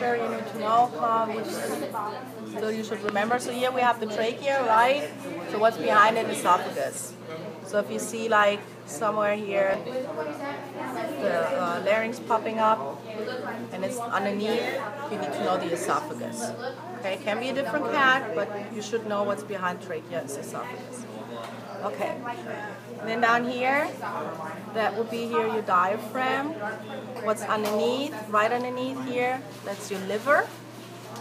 structure you need to know, which so you should remember. So here we have the trachea, right? So what's behind it? Esophagus. So if you see like somewhere here the larynx popping up and it's underneath, you need to know the esophagus. Okay, it can be a different cat, but you should know what's behind trachea is esophagus. Okay, and then down here, that would be here your diaphragm. What's underneath, right underneath here, that's your liver.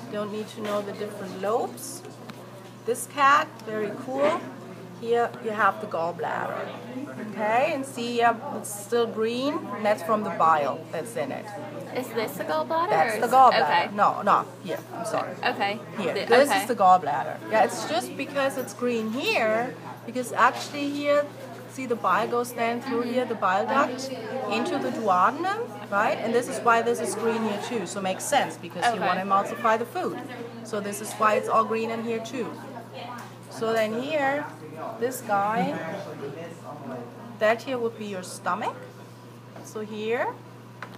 You don't need to know the different lobes. This cat, very cool. Here you have the gallbladder. Okay, and see it's still green, and that's from the bile that's in it. Is this the gallbladder? That's the gallbladder. Okay. No, here, I'm sorry. Okay. Here, this is the gallbladder. Yeah, it's just because it's green here, because actually here, see the bile goes then through here, the bile duct, into the duodenum, right? And this is why this is green here too. So it makes sense, because you want to emulsify the food. So this is why it's all green in here too. So then here, this guy, that here would be your stomach. So here,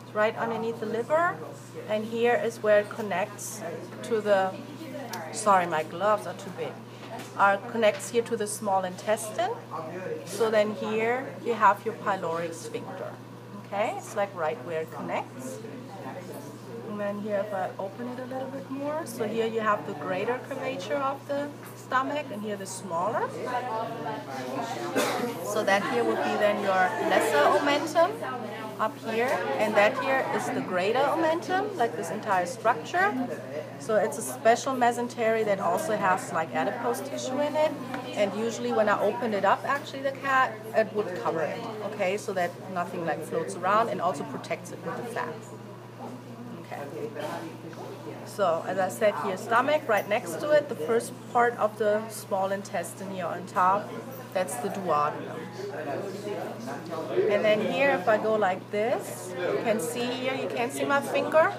it's right underneath the liver, and here is where it connects to the, sorry, my gloves are too big. Connects here to the small intestine. So then here you have your pyloric sphincter. Okay, it's like right where it connects. And then here if I open it a little bit more, so here you have the greater curvature of the stomach and here the smaller. So that here would be then your lesser omentum up here, and that here is the greater omentum, like this entire structure. So it's a special mesentery that also has like adipose tissue in it, and usually when I open it up, actually the cat, it would cover it, okay, so that nothing like floats around, and also protects it with the fat. Okay. So as I said here, stomach, right next to it, the first part of the small intestine here on top, that's the duodenum. And then here, if I go like this, you can see here, you can't see my finger.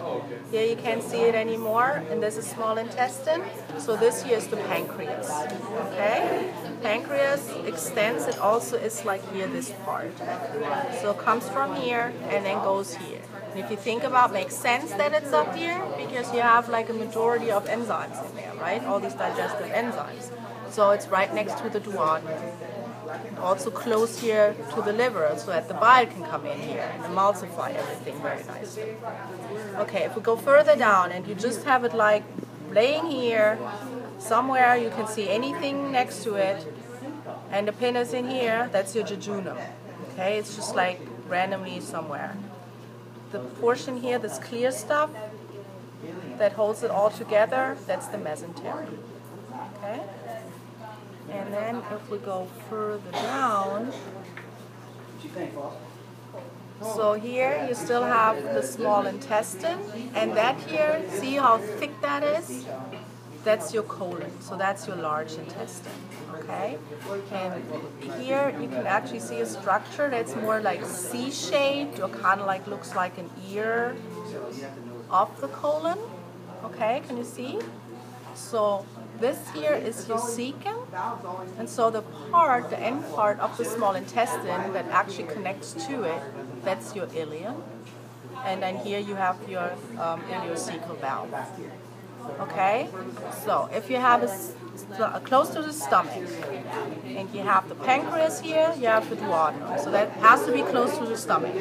Here you can't see it anymore, and this is small intestine. So this here is the pancreas, okay? Pancreas extends, it also is like here, this part. So it comes from here and then goes here. And if you think about, makes sense that it's up here, because you have like a majority of enzymes in there, right? All these digestive enzymes. So it's right next to the duodenum. Also close here to the liver, so that the bile can come in here and emulsify everything very nicely. Okay, if we go further down and you just have it like laying here, somewhere you can see anything next to it, and the pin is in here, that's your jejunum. Okay, it's just like randomly somewhere. The portion here, this clear stuff that holds it all together, that's the mesentery. Okay? And then if we go further down, so here you still have the small intestine, and that here, see how thick that is? That's your colon, so that's your large intestine, okay? And here you can actually see a structure that's more like C-shaped, or kind of like looks like an ear of the colon, okay? Can you see? So this here is your cecum, and so the end part of the small intestine that actually connects to it, that's your ileum, and then here you have your ileocecal valve. Okay, so if you have close to the stomach, and you have the pancreas here, you have the duodenum, so that has to be close to the stomach.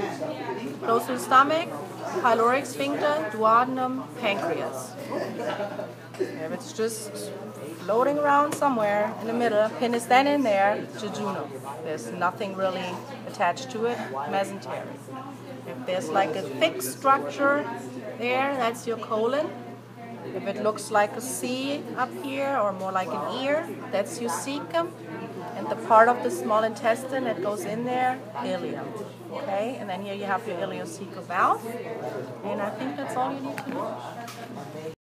Close to the stomach, pyloric sphincter, duodenum, pancreas. If it's just floating around somewhere in the middle, pin is then in there, jejunum. There's nothing really attached to it, mesentery. If there's like a thick structure there, that's your colon. If it looks like a C up here, or more like an ear, that's your cecum. And the part of the small intestine that goes in there, ileum. Okay, and then here you have your ileocecal valve. And I think that's all you need to know.